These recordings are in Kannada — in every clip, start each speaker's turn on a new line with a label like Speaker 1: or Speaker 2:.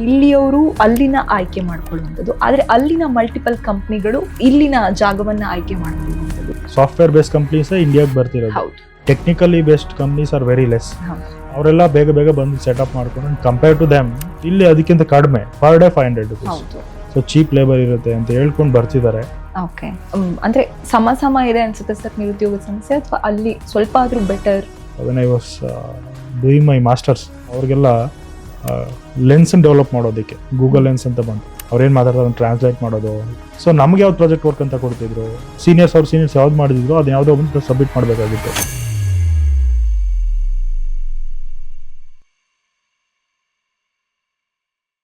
Speaker 1: ಇಲ್ಲಿಯವರು ಅಲ್ಲಿನ ಆಯ್ಕೆ ಮಾಡ್ಕೊಳ್ಳುವಂಥದ್ದು, ಆದರೆ ಅಲ್ಲಿನ ಮಲ್ಟಿಪಲ್ ಕಂಪ್ನಿಗಳು ಇಲ್ಲಿನ ಜಾಗವನ್ನ ಆಯ್ಕೆ ಮಾಡ್ಕೊಳ್ಳುವಂಥದ್ದು.
Speaker 2: ಸಾಫ್ಟ್ವೇರ್ ಬೇಸ್ಡ್ ಕಂಪ್ನೀಸ್ ಇಂಡಿಯಾಗೆ ಬರ್ತಿರೋದು.
Speaker 1: ಹೌದು,
Speaker 2: technically based companies are very less.
Speaker 1: ಹೌದು.
Speaker 2: ಅವರೆಲ್ಲ ಬೇಗ ಬೇಗ ಬಂದು ಸೆಟಪ್ ಮಾಡ್ಕೊಂಡು ಕಂಪೇರ್ ಟು ದ್ಯಾಮ್ ಇಲ್ಲಿ ಅದಕ್ಕಿಂತ ಕಡಿಮೆ ಪರ್ ಡೇ 500 rupees.
Speaker 1: ಹೌದು.
Speaker 2: ಸೊ ಚೀಪ್ ಲೇಬರ್ ಇರುತ್ತೆ ಅಂತ ಹೇಳ್ಕೊಂಡು ಬರ್ತಿದ್ದಾರೆ.
Speaker 1: ಓಕೆ, ಅಂದ್ರೆ ಸಮ ಇದೆ ಅನ್ಸುತ್ತೆ ಸರ್ ನಿರುದ್ಯೋಗ ಸಮಸ್ಯೆ, ಅಥವಾ ಅಲ್ಲಿ ಸ್ವಲ್ಪ ಆದ್ರೂ better?
Speaker 2: When I was doing my masters ಅವ್ರಿಗೆಲ್ಲ ಲೆನ್ಸ್ ಡೆವಲಪ್ ಮಾಡೋದಕ್ಕೆ ಗೂಗಲ್ ಲೆನ್ಸ್ ಅಂತ ಬಂತು. ಅವ್ರೇನು ಮಾತಾಡ್ತಾರೆ ಟ್ರಾನ್ಸ್ಲೇಟ್ ಮಾಡೋದು. ಸೊ ನಮ್ಗೆ ಯಾವ್ದು ಪ್ರಾಜೆಕ್ಟ್ ವರ್ಕ್ ಅಂತ ಕೊಡ್ತಿದ್ರು, ಸೀನಿಯರ್ಸ್ ಯಾವ್ದು ಮಾಡಿದ್ರು ಅದು ಯಾವುದೋ ಒಂದು ಸಬ್ಮಿಟ್ ಮಾಡಬೇಕಾಗಿತ್ತು.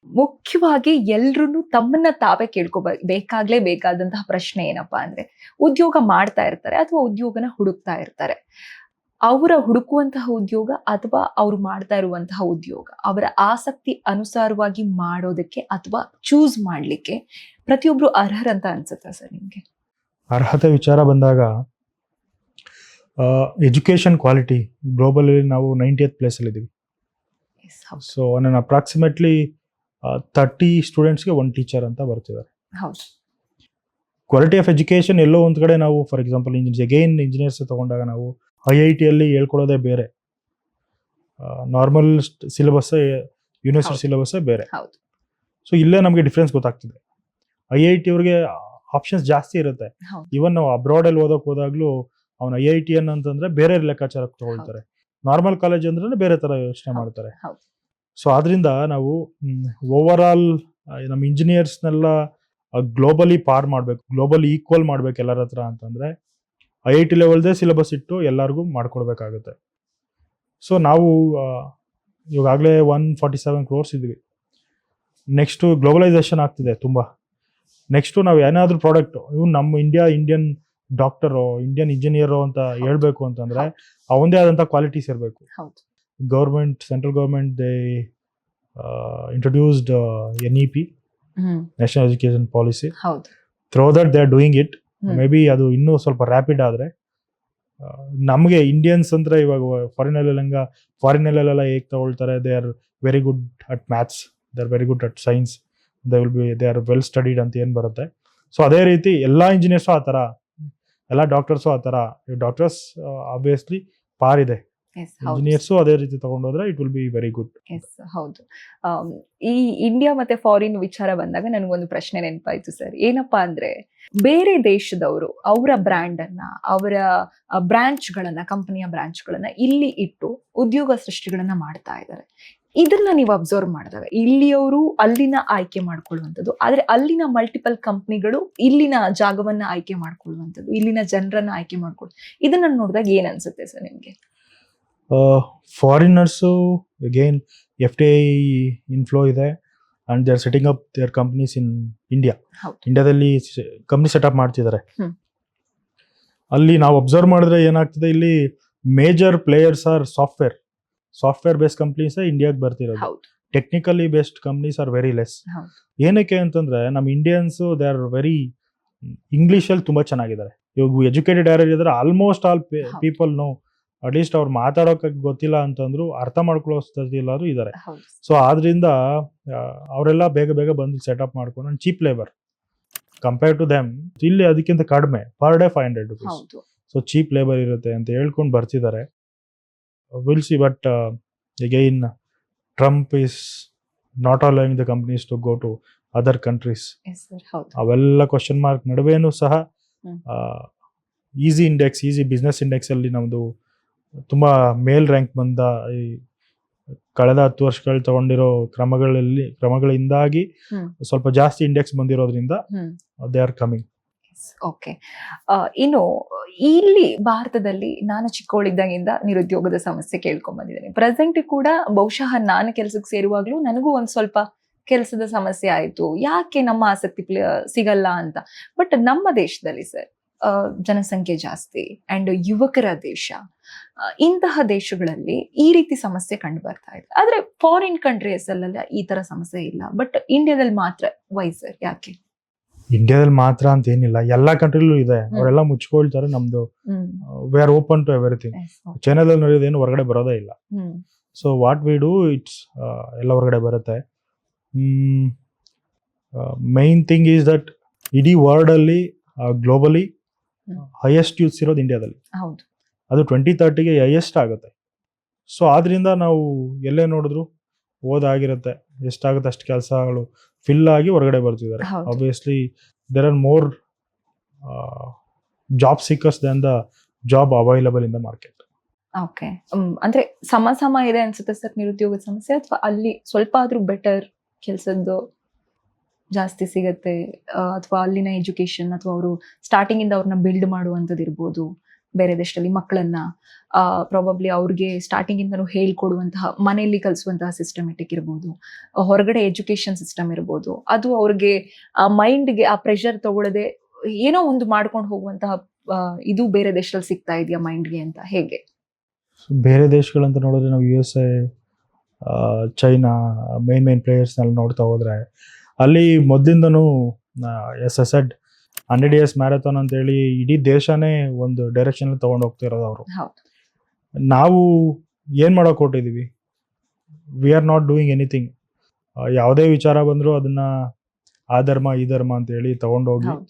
Speaker 1: ಮುಖ್ಯವಾಗಿ ಎಲ್ರು ತಮ್ಮನ್ನ ತಾವೇ ಬೇಕಾದಂತಹ ಪ್ರಶ್ನೆ ಏನಪ್ಪಾ ಅಂದ್ರೆ, ಉದ್ಯೋಗ ಮಾಡ್ತಾ ಇರ್ತಾರೆ ಅಥವಾ ಉದ್ಯೋಗನ ಹುಡುಕ್ತಾ ಇರ್ತಾರೆ. ಅವರ ಹುಡುಕುವಂತಹ ಉದ್ಯೋಗ ಅಥವಾ ಅವ್ರು ಮಾಡ್ತಾ ಇರುವಂತಹ ಉದ್ಯೋಗ ಅವರ ಆಸಕ್ತಿ ಅನುಸಾರವಾಗಿ ಮಾಡೋದಕ್ಕೆ ಅಥವಾ ಚೂಸ್ ಮಾಡ್ಲಿಕ್ಕೆ ಪ್ರತಿಯೊಬ್ರು ಅರ್ಹರಂತ ಅನ್ಸುತ್ತಾ ಸರ್ ನಿಮ್ಗೆ?
Speaker 2: ಅರ್ಹತೆ ವಿಚಾರ ಬಂದಾಗ ಎಜುಕೇಶನ್ ಕ್ವಾಲಿಟಿ ಗ್ಲೋಬಲ್ ನಾವು 90th ಪ್ಲೇಸಲ್ಲಿ ಇದ್ದೀವಿ. ಸೊ ನಾನು ಅಪ್ರಾಕ್ಸಿಮೇಟ್ಲಿ 30 ಸ್ಟೂಡೆಂಟ್ಸ್ಗೆ 1 ಟೀಚರ್ ಅಂತ ಬರ್ತಿದ್ದಾರೆ.
Speaker 1: ಹೌದು.
Speaker 2: ಕ್ವಾಲಿಟಿ ಆಫ್ ಎಜುಕೇಶನ್ ಎಲ್ಲೋ ಒಂದು ಕಡೆ ನಾವು ಫಾರ್ ಎಕ್ಸಾಂಪಲ್ ಇಂಜಿನಿಯರ್ಸ್ ತಗೊಂಡಾಗ ನಾವು IIT-ಯಲ್ಲಿ ಹೇಳ್ಕೊಡೋದೇ ಬೇರೆ, ನಾರ್ಮಲ್ ಸಿಲೆಬಸ್ ಯೂನಿವರ್ಸಿಟಿ ಸಿಲೆಬಸ್ಸೇ ಬೇರೆ. ಸೊ ಇಲ್ಲೇ ನಮಗೆ ಡಿಫ್ರೆನ್ಸ್ ಗೊತ್ತಾಗ್ತದೆ. IIT ಅವ್ರಿಗೆ ಆಪ್ಷನ್ಸ್ ಜಾಸ್ತಿ ಇರುತ್ತೆ. ಇವನ್ ನಾವು ಅಬ್ರಾಡಲ್ಲಿ ಓದೋಕೆ ಹೋದಾಗ್ಲೂ ಅವ್ನು IIT ಅಂತಂದ್ರೆ ಬೇರೆ ಲೆಕ್ಕಾಚಾರ ತಗೊಳ್ತಾರೆ, ನಾರ್ಮಲ್ ಕಾಲೇಜ್ ಅಂದ್ರೆ ಬೇರೆ ತರ ಯೋಚನೆ ಮಾಡ್ತಾರೆ. ಸೊ ಆದ್ರಿಂದ ನಾವು ಓವರ್ ಆಲ್ ನಮ್ಮ ಇಂಜಿನಿಯರ್ಸ್ನೆಲ್ಲ ಗ್ಲೋಬಲಿ ಪಾರ್ ಮಾಡ್ಬೇಕು, ಗ್ಲೋಬಲಿ ಈಕ್ವಲ್ ಮಾಡ್ಬೇಕು ಎಲ್ಲರ ಹತ್ರ ಅಂತಂದ್ರೆ IIT ಲೆವೆಲ್ದೇ ಸಿಲೆಬಸ್ ಇಟ್ಟು ಎಲ್ಲರಿಗೂ ಮಾಡ್ಕೊಡ್ಬೇಕಾಗುತ್ತೆ. ಸೊ ನಾವು ಇವಾಗಲೇ 147 crores ಇದ್ವಿ. ನೆಕ್ಸ್ಟು ಗ್ಲೋಬಲೈಸೇಷನ್ ಆಗ್ತಿದೆ ತುಂಬ. ನೆಕ್ಸ್ಟು ನಾವು ಏನಾದರೂ ಪ್ರಾಡಕ್ಟ್ ನಮ್ಮ ಇಂಡಿಯನ್ ಡಾಕ್ಟರು, ಇಂಡಿಯನ್ ಇಂಜಿನಿಯರು ಅಂತ ಹೇಳ್ಬೇಕು ಅಂತಂದ್ರೆ ಅವಂದೇ ಆದಂಥ ಕ್ವಾಲಿಟೀಸ್ ಇರಬೇಕು. Government, central government they introduced NEP, national education policy. Through that they are doing it. May be ಅದು ಇನ್ನೂ ಸ್ವಲ್ಪ ರ್ಯಾಪಿಡ್ ಆದರೆ ನಮಗೆ ಇಂಡಿಯನ್ಸ್ ಅಂದ್ರೆ ಇವಾಗ ಫಾರಿನಲ್ಲೆಲ್ಲ ಹೇಗೆ ತಗೊಳ್ತಾರೆ, they are very good at maths, they are very good at science, they are well studied ಅಂತ ಏನು ಬರುತ್ತೆ. ಸೊ ಅದೇ ರೀತಿ ಎಲ್ಲ ಇಂಜಿನಿಯರ್ಸು ಆ ಥರ, ಎಲ್ಲ ಡಾಕ್ಟರ್ಸು ಆ ಥರ. ಡಾಕ್ಟರ್ಸ್ ಆಬ್ವಿಯಸ್ಲಿ ಪಾರ್ ಇದೆ, ಇಂಜಿನಿಯರ್ಸು ಅದೇ ರೀತಿ ತಗೊಂಡೋದ್ರೆ it will be very good.
Speaker 1: ಹೌದು. ಈ ಇಂಡಿಯಾ ಮತ್ತೆ ಫಾರಿನ್ ವಿಚಾರ ಬಂದಾಗ ನನಗೊಂದು ಪ್ರಶ್ನೆ ನೆನಪಾಯ್ತು ಸರ್. ಏನಪ್ಪಾ ಅಂದ್ರೆ, ಬೇರೆ ದೇಶದವರು ಅವರ ಬ್ರ್ಯಾಂಡ್ ಅನ್ನ, ಅವರ ಬ್ರಾಂಚ್ಗಳನ್ನ, ಕಂಪನಿಯ ಬ್ರಾಂಚ್ಗಳನ್ನ ಇಲ್ಲಿ ಇಟ್ಟು ಉದ್ಯೋಗ ಸೃಷ್ಟಿಗಳನ್ನ ಮಾಡ್ತಾ ಇದ್ದಾರೆ. ಇದನ್ನ ನೀವು ಅಬ್ಸರ್ವ್ ಮಾಡಿದಾಗ ಇಲ್ಲಿಯವರು ಅಲ್ಲಿನ ಆಯ್ಕೆ ಮಾಡ್ಕೊಳ್ಳುವಂಥದ್ದು, ಆದ್ರೆ ಅಲ್ಲಿನ ಮಲ್ಟಿಪಲ್ ಕಂಪ್ನಿಗಳು ಇಲ್ಲಿನ ಜಾಗವನ್ನ ಆಯ್ಕೆ ಮಾಡ್ಕೊಳ್ಳುವಂಥದ್ದು, ಇಲ್ಲಿನ ಜನರನ್ನ ಆಯ್ಕೆ ಮಾಡ್ಕೊಳ್ಳೋದು, ಇದನ್ನ ನೋಡಿದಾಗ ಏನ್ ಅನ್ಸುತ್ತೆ ಸರ್ ನಿಮ್ಗೆ?
Speaker 2: ಫಾರಿನರ್ಸು ಅಗೇನ್ FDI ಇನ್ಫ್ಲೋ ಇದೆ and they are setting up their companies in India. ಇಂಡಿಯಾದಲ್ಲಿ ಕಂಪ್ನಿ ಸೆಟಪ್ ಮಾಡ್ತಿದ್ದಾರೆ. ಅಲ್ಲಿ ನಾವು ಅಬ್ಸರ್ವ್ ಮಾಡಿದ್ರೆ ಏನಾಗ್ತದೆ, ಇಲ್ಲಿ major players are software based companies ಇಂಡಿಯಾಗೆ ಬರ್ತಿರೋದು. Technically based companies are very less. ಏನಕ್ಕೆ ಅಂತಂದ್ರೆ ನಮ್ಮ ಇಂಡಿಯನ್ಸ್ ದೇ ಆರ್ ವೆರಿ ಇಂಗ್ಲಿಷಲ್ಲಿ ತುಂಬಾ ಚೆನ್ನಾಗಿದ್ದಾರೆ. ಇವಾಗ ಎಜುಕೇಟೆಡ್ ಯಾರು ಇದ್ದಾರೆ, almost all people know, at least ಅವ್ರು ಮಾತಾಡೋಕೆ ಗೊತ್ತಿಲ್ಲ ಅಂತಂದ್ರು ಅರ್ಥ ಮಾಡ್ಕೊಳ್ಳೋ ಸ್ಥಿತಿಯಲ್ಲಾದ್ರು ಇದ್ದಾರೆ. ಸೊ ಆದ್ರಿಂದ ಅವರೆಲ್ಲ ಬೇಗ ಬೇಗ ಬಂದು ಸೆಟಪ್ ಮಾಡ್ಕೊಂಡು cheap labour compare to them ಇಲ್ಲಿ ಅದಕ್ಕಿಂತ ಕಡಿಮೆ per day 500 rupees. So cheap labour ಇರುತ್ತೆ ಅಂತ ಹೇಳ್ಕೊಂಡು ಬರ್ತಿದ್ದಾರೆ. Will see, but again Trump is not allowing the companies to go to other countries. ಅವೆಲ್ಲ ಕ್ವಶನ್ ಮಾರ್ಕ್ ನಡುವೆನೂ ಸಹ ಈಸಿ ಬಿಸ್ನೆಸ್ ಇಂಡೆಕ್ಸ್ ಅಲ್ಲಿ ನಮ್ದು ತುಂಬಾ ಮೇಲ್ ರ್ಯಾಂಕ್ ಬಂದ ಈ ಕಳೆದ 10 ವರ್ಷಗಳು ತಗೊಂಡಿರೋ ಕ್ರಮಗಳಿಂದಾಗಿ ಸ್ವಲ್ಪ ಜಾಸ್ತಿ ಇಂಡೆಕ್ಸ್ ಬಂದಿರೋದ್ರಿಂದ ದೇ ಆರ್ ಕಮಿಂಗ್.
Speaker 1: ಓಕೆ. ಇನ್ನು ಇಲ್ಲಿ ಭಾರತದಲ್ಲಿ ನಾನು ಚಿಕ್ಕವಳಿದ್ದಾಗಿಂದ ನಿರುದ್ಯೋಗದ ಸಮಸ್ಯೆ ಕೇಳ್ಕೊಂಡ್ ಬಂದಿದ್ದೇನೆ. ಪ್ರೆಸೆಂಟ್ ಕೂಡ ಬಹುಶಃ ನಾನು ಕೆಲಸಕ್ಕೆ ಸೇರುವಾಗ್ಲೂ ನನಗೂ ಒಂದ್ ಸ್ವಲ್ಪ ಕೆಲಸದ ಸಮಸ್ಯೆ ಆಯ್ತು, ಯಾಕೆ ನಮ್ಮ ಆಸಕ್ತಿ ಸಿಗಲ್ಲ ಅಂತ. ಬಟ್ ನಮ್ಮ ದೇಶದಲ್ಲಿ ಸರ್ ಜನಸಂಖ್ಯೆ ಜಾಸ್ತಿ ಅಂಡ್ ಯುವಕರ ದೇಶ, ಇಂತಹ ದೇಶಗಳಲ್ಲಿ ಈ ರೀತಿ ಸಮಸ್ಯೆ ಕಂಡು ಬರ್ತಾ ಇದೆ. ಆದ್ರೆ ಫಾರಿನ್ ಕಂಟ್ರೀಸ್ ಅಲ್ಲೆಲ್ಲ ಈ ತರ ಸಮಸ್ಯೆ ಇಲ್ಲ, ಬಟ್ ಇಂಡಿಯಾದಲ್ಲಿ ಮಾತ್ರ. ವೈ ಸರ್, ಯಾಕೆ?
Speaker 2: ಇಂಡಿಯಾದಲ್ಲಿ ಮಾತ್ರ ಅಂತ ಏನಿಲ್ಲ, ಎಲ್ಲಾ ಕಂಟ್ರಿಲೂ ಇದೆ. ಅವರೆಲ್ಲ ಮುಚ್ಕೊಳ್ತಾರೆ. ನಮ್ದು we are open to everything. ಚೈನಾದಲ್ಲಿ ನಡೆಯೋದೇನು ಹೊರಗಡೆ ಬರೋದೇ ಇಲ್ಲ. So what we do, it's ಎಲ್ಲ ಹೊರಗಡೆ ಬರುತ್ತೆ. ಮೈನ್ ಥಿಂಗ್ ಈಸ್ ದಟ್ ಇಡೀ ವರ್ಲ್ಡಲ್ಲಿ ಗ್ಲೋಬಲಿ
Speaker 1: ಹ್ಮ್.
Speaker 2: ಹೈಯೆಸ್ಟ್ ಯೂತ್ಸ್ ಇರೋದು ಇಂಡಿಯಾದಲ್ಲಿ.
Speaker 1: ಹೌದು.
Speaker 2: ಅದು 2030ಗೆ ಹೈಯೆಸ್ಟ್ ಆಗುತ್ತೆ. ಸೊ ಆದ್ರಿಂದ ನಾವು ಎಲ್ಲೇ ನೋಡಿದ್ರು ಓದಾಗಿರುತ್ತೆ, ಎಷ್ಟಾಗುತ್ತೆ ಅಷ್ಟು ಕೆಲಸಗಳು ಫಿಲ್ ಆಗಿ ಹೊರಗಡೆ ಬರ್ತಿದ್ದಾರೆ.
Speaker 1: ಹೌದು.
Speaker 2: Obviously there are more job seekers then the job available in the market.
Speaker 1: Okay. ಅಂದ್ರೆ ಸಮ ಇದೆ ಅನ್ಸುತ್ತೆ ಸರ್ ನಿರುದ್ಯೋಗದ ಸಮಸ್ಯೆ, ಅಥವಾ ಅಲ್ಲಿ ಸ್ವಲ್ಪ ಆದ್ರೂ ಬೆಟರ್ ಕೆಲಸದ್ದು ಜಾಸ್ತಿ ಸಿಗತ್ತೆ, ಅಥವಾ ಅಲ್ಲಿನ ಎಜುಕೇಶನ್ ಅಥವಾ ಅವರು ಸ್ಟಾರ್ಟಿಂಗ್ ಇಂದ ಅವ್ರನ್ನ ಬಿಲ್ಡ್ ಮಾಡುವಂಥದ್ದು ಇರ್ಬೋದು. ಬೇರೆ ದೇಶದಲ್ಲಿ ಮಕ್ಕಳನ್ನ ಪ್ರಾಬಬ್ಲಿ ಅವ್ರಿಗೆ ಸ್ಟಾರ್ಟಿಂಗ್ ಇಂದನೂ ಹೇಳ್ಕೊಡುವಂತಹ, ಮನೆಯಲ್ಲಿ ಕಲಿಸುವಂತಹ ಸಿಸ್ಟಮೆಟಿಕ್ ಇರ್ಬೋದು, ಹೊರಗಡೆ ಎಜುಕೇಶನ್ ಸಿಸ್ಟಮ್ ಇರ್ಬೋದು, ಅದು ಅವ್ರಿಗೆ ಆ ಮೈಂಡ್ಗೆ ಆ ಪ್ರೆಷರ್ ತಗೊಳ್ಳದೆ ಏನೋ ಒಂದು ಮಾಡ್ಕೊಂಡು ಹೋಗುವಂತಹ ಇದು ಬೇರೆ ದೇಶದಲ್ಲಿ ಸಿಗ್ತಾ ಇದೆಯಾ ಮೈಂಡ್ಗೆ ಅಂತ, ಹೇಗೆ?
Speaker 2: ಬೇರೆ ದೇಶಗಳಂತ ನೋಡಿದ್ರೆ ನಾವು USA, ಚೈನಾ ಮೇನ್ ಪ್ಲೇಯರ್ಸ್ನೆಲ್ಲ ನೋಡ್ತಾ ಹೋದ್ರೆ ಅಲ್ಲಿ ಮೊದಲಿಂದನೂ SSED 100 years ಮ್ಯಾರಥಾನ್ ಅಂತೇಳಿ ಇಡೀ ದೇಶನೇ ಒಂದು ಡೈರೆಕ್ಷನ್ ತಗೊಂಡು ಹೋಗ್ತಿರೋದು ಅವರು.
Speaker 1: ಹೌದು.
Speaker 2: ನಾವು ಏನು ಮಾಡೋಕೆ ಹೊರಟಿದ್ದೀವಿ? We are not doing anything. ಯಾವುದೇ ವಿಚಾರ ಬಂದರೂ ಅದನ್ನ ಆ ಧರ್ಮ ಈ ಧರ್ಮ ಅಂತೇಳಿ ತಗೊಂಡೋಗಿ
Speaker 1: ಹೌದು.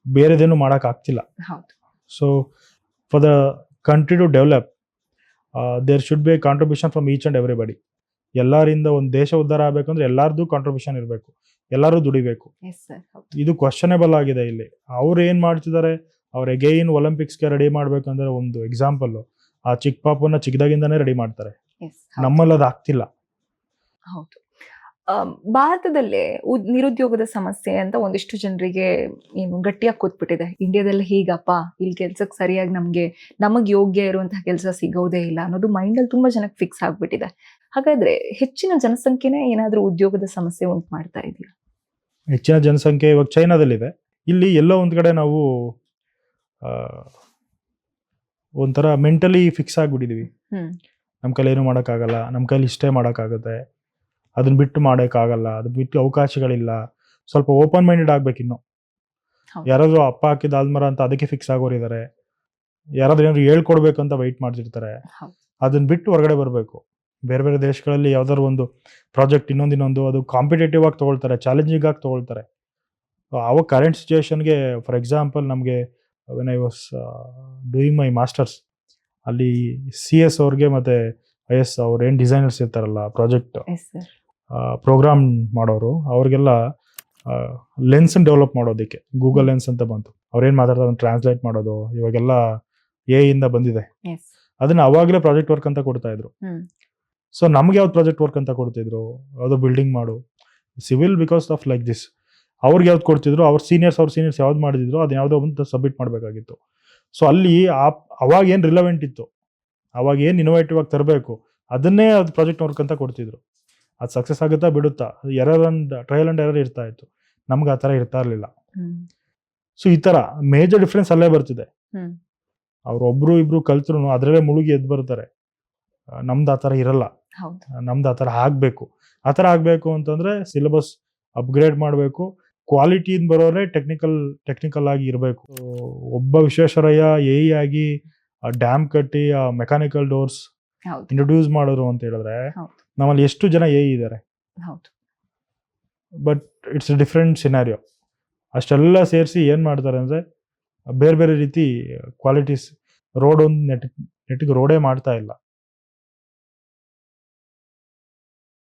Speaker 2: ಬೇರೆದೇನು ಮಾಡೋಕ್ಕಾಗ್ತಿಲ್ಲ.
Speaker 1: ಹೌದು.
Speaker 2: So for the country to develop there should be a contribution from each and everybody. ಎಲ್ಲರಿಂದ ಒಂದು ದೇಶ ಉದ್ಧಾರ ಆಗಬೇಕಂದ್ರೆ ಎಲ್ಲರದ್ದು ಕಾಂಟ್ರಿಬ್ಯೂಷನ್ ಇರಬೇಕು, ಎಲ್ಲರೂ ದುಡಿಬೇಕು.
Speaker 1: Yes sir. ಹೌದು.
Speaker 2: ಇದು ಕ್ವಶನೇಬಲ್ ಆಗಿದೆ ಇಲ್ಲಿ. ಅವ್ರು ಏನು ಮಾಡ್ತಿದ್ದಾರೆ, ಅವ್ರು ಎಗೈನ್ ಒಲಿಂಪಿಕ್ಸ್ಗೆ ರೆಡಿ ಮಾಡ್ಬೇಕಂದ್ರೆ ಒಂದು ಎಕ್ಸಾಂಪಲ್, ಆ ಚಿಕ್ಕ ಪಾಪನ್ನ ಚಿಕ್ಕದಾಗಿಂದಾನೇ ರೆಡಿ ಮಾಡ್ತಾರೆ.
Speaker 1: ಎಸ್.
Speaker 2: ನಮ್ಮಲ್ಲಿ ಅದು ಆಗ್ತಿಲ್ಲ.
Speaker 1: ಹೌದು. ಭಾರತದಲ್ಲೇ ನಿರುದ್ಯೋಗದ ಸಮಸ್ಯೆ ಅಂತ ಒಂದಿಷ್ಟು ಜನರಿಗೆ ಏನು ಗಟ್ಟಿಯಾಗಿ ಕೂತ್ಬಿಟ್ಟಿದೆ. ಇಂಡಿಯಾದಲ್ಲಿ ಹೀಗಪ್ಪ, ಇಲ್ಲಿ ಕೆಲ್ಸಕ್ಕೆ ಸರಿಯಾಗಿ ನಮಗೆ ಯೋಗ್ಯ ಇರುವಂತಹ ಕೆಲಸ ಸಿಗೋದೇ ಇಲ್ಲ ಅನ್ನೋದು ಮೈಂಡಲ್ಲಿ ತುಂಬಾ ಜನಕ್ಕೆ ಫಿಕ್ಸ್ ಆಗ್ಬಿಟ್ಟಿದೆ. ಹಾಗಾದ್ರೆ ಹೆಚ್ಚಿನ ಜನಸಂಖ್ಯೆನೇ ಏನಾದ್ರೂ ಉದ್ಯೋಗದ ಸಮಸ್ಯೆ ಉಂಟು ಮಾಡ್ತಾ ಇದೆಯಾ?
Speaker 2: ಹೆಚ್ಚಿನ ಜನಸಂಖ್ಯೆ ಇವಾಗ ಚೈನಾದಲ್ಲಿದೆ. ಇಲ್ಲಿ ಎಲ್ಲೋ ಒಂದು ಕಡೆ ನಾವು ಒಂಥರ ಮೆಂಟಲಿ ಫಿಕ್ಸ್ ಆಗಿಬಿಟ್ಟಿದೀವಿ. ನಮ್ಮ ಕೈಲಿ ಏನು ಮಾಡೋಕ್ಕಾಗಲ್ಲ, ನಮ್ಮ ಕೈಲಿ ಇಷ್ಟೇ ಮಾಡೋಕ್ಕಾಗುತ್ತೆ, ಅದನ್ನ ಬಿಟ್ಟು ಮಾಡೋಕ್ಕಾಗಲ್ಲ, ಅದು ಬಿಟ್ಟು ಅವಕಾಶಗಳಿಲ್ಲ. ಸ್ವಲ್ಪ ಓಪನ್ ಮೈಂಡೆಡ್ ಆಗ್ಬೇಕು. ಇನ್ನು
Speaker 1: ಹೌದು.
Speaker 2: ಯಾರಾದರೂ ಅಪ್ಪ ಹಾಕಿದ ಆಲ್ಮರ ಅಂತ ಅದಕ್ಕೆ ಫಿಕ್ಸ್ ಆಗೋರಿದ್ದಾರೆ, ಯಾರಾದ್ರೂ ಏನಾದ್ರು ಹೇಳ್ಕೊಡ್ಬೇಕು ಅಂತ ವೆಯ್ಟ್ ಮಾಡ್ತಿರ್ತಾರೆ.
Speaker 1: ಹೌದು.
Speaker 2: ಅದನ್ನ ಬಿಟ್ಟು ಹೊರಗಡೆ ಬರಬೇಕು. ಬೇರೆ ಬೇರೆ ದೇಶಗಳಲ್ಲಿ ಯಾವ್ದಾದ್ರು ಒಂದು ಪ್ರಾಜೆಕ್ಟ್ ಇನ್ನೊಂದು ಅದು ಕಾಂಪಿಟೇಟಿವ್ ಆಗಿ ತೊಗೊಳ್ತಾರೆ, ಚಾಲೆಂಜಿಂಗ್ ಆಗಿ ತೊಗೊಳ್ತಾರೆ. ಅವಾಗ ಕರೆಂಟ್ ಸಿಚುವೇಶನ್ಗೆ ಫಾರ್ ಎಕ್ಸಾಂಪಲ್ ನಮಗೆ when I was doing my masters, ಅಲ್ಲಿ CS ಅವ್ರಿಗೆ ಮತ್ತು IS ಅವ್ರು ಏನು ಡಿಸೈನರ್ಸ್ ಇರ್ತಾರಲ್ಲ, ಪ್ರಾಜೆಕ್ಟ್
Speaker 1: ಎಸ್ ಸರ್.
Speaker 2: ಪ್ರೋಗ್ರಾಮ್ ಮಾಡೋರು, ಅವ್ರಿಗೆಲ್ಲ ಲೆನ್ಸನ್ನು ಡೆವಲಪ್ ಮಾಡೋದಕ್ಕೆ ಗೂಗಲ್ ಲೆನ್ಸ್ ಅಂತ ಬಂತು. ಅವ್ರೇನು ಮಾತಾಡ್ತಾರೆ ಅದನ್ನು ಟ್ರಾನ್ಸ್ಲೇಟ್ ಮಾಡೋದು, ಇವಾಗೆಲ್ಲ AI ಇಂದ ಬಂದಿದೆ.
Speaker 1: ಎಸ್.
Speaker 2: ಅದನ್ನ ಅವಾಗಲೇ ಪ್ರಾಜೆಕ್ಟ್ ವರ್ಕ್ ಅಂತ ಕೊಡ್ತಾ ಇದ್ರು. ಸೊ ನಮ್ಗೆ ಯಾವ್ದು ಪ್ರಾಜೆಕ್ಟ್ ವರ್ಕ್ ಅಂತ ಕೊಡ್ತಿದ್ರು, ಯಾವುದೋ ಬಿಲ್ಡಿಂಗ್ ಮಾಡು, civil, because of like this. ಅವ್ರಿಗೆ ಯಾವ್ದು ಕೊಡ್ತಿದ್ರು, ಅವ್ರ ಸೀನಿಯರ್ಸ್ ಯಾವ್ದು ಮಾಡಿದ್ರು ಅದನ್ನ ಯಾವುದೋ ಒಂದು ಸಬ್ಮಿಟ್ ಮಾಡಬೇಕಾಗಿತ್ತು. ಸೊ ಅಲ್ಲಿ ಅವಾಗ ಏನು ರಿಲೆವೆಂಟ್ ಇತ್ತು, ಅವಾಗ ಏನು ಇನೋವೇಟಿವ್ ಆಗಿ ತರಬೇಕು, ಅದನ್ನೇ ಅದು ಪ್ರಾಜೆಕ್ಟ್ ವರ್ಕ್ ಅಂತ ಕೊಡ್ತಿದ್ರು. ಅದು ಸಕ್ಸಸ್ ಆಗುತ್ತಾ ಬಿಡುತ್ತಾ, ಟ್ರಯಲ್ ಅಂಡ್ ಎರರ್ ಇರ್ತಾ ಇತ್ತು. ನಮ್ಗೆ ಆ ಥರ ಇರ್ತಾ ಇರಲಿಲ್ಲ. ಸೊ ಈ ಥರ ಮೇಜರ್ ಡಿಫ್ರೆನ್ಸ್ ಅಲ್ಲೇ ಬರ್ತಿದೆ. ಅವ್ರು ಒಬ್ರು ಇಬ್ರು ಕಲ್ತ್ರು ಅದರಲ್ಲೇ ಮುಳುಗಿ ಎದ್ದು ಬರ್ತಾರೆ. ನಮ್ದು ಆ ಥರ ಇರಲ್ಲ. ನಮ್ದು ಆ ಥರ ಆಗಬೇಕು. ಆ ಥರ ಆಗಬೇಕು ಅಂತಂದ್ರೆ ಸಿಲೆಬಸ್ ಅಪ್ಗ್ರೇಡ್ ಮಾಡಬೇಕು. ಕ್ವಾಲಿಟಿಯಿಂದ ಬರೋರೆ ಟೆಕ್ನಿಕಲ್ ಆಗಿ ಇರಬೇಕು. ಒಬ್ಬ ವಿಶ್ವೇಶ್ವರಯ್ಯ AE ಆಗಿ ಡ್ಯಾಮ್ ಕಟ್ಟಿ ಆ ಮೆಕ್ಯಾನಿಕಲ್ ಡೋರ್ಸ್ ಇಂಟ್ರೊಡ್ಯೂಸ್ ಮಾಡಿದ್ರು ಅಂತ ಹೇಳಿದ್ರೆ ನಮ್ಮಲ್ಲಿ ಎಷ್ಟು ಜನ AE ಇದ್ದಾರೆ. But it's different scenario. ಅಷ್ಟೆಲ್ಲ ಸೇರಿಸಿ ಏನು ಮಾಡ್ತಾರೆ ಅಂದರೆ ಬೇರೆ ಬೇರೆ ರೀತಿ ಕ್ವಾಲಿಟೀಸ್. ರೋಡ್ ಒಂದು ನೆಟ್ಟಿಗೆ ರೋಡೇ ಮಾಡ್ತಾ ಇಲ್ಲ.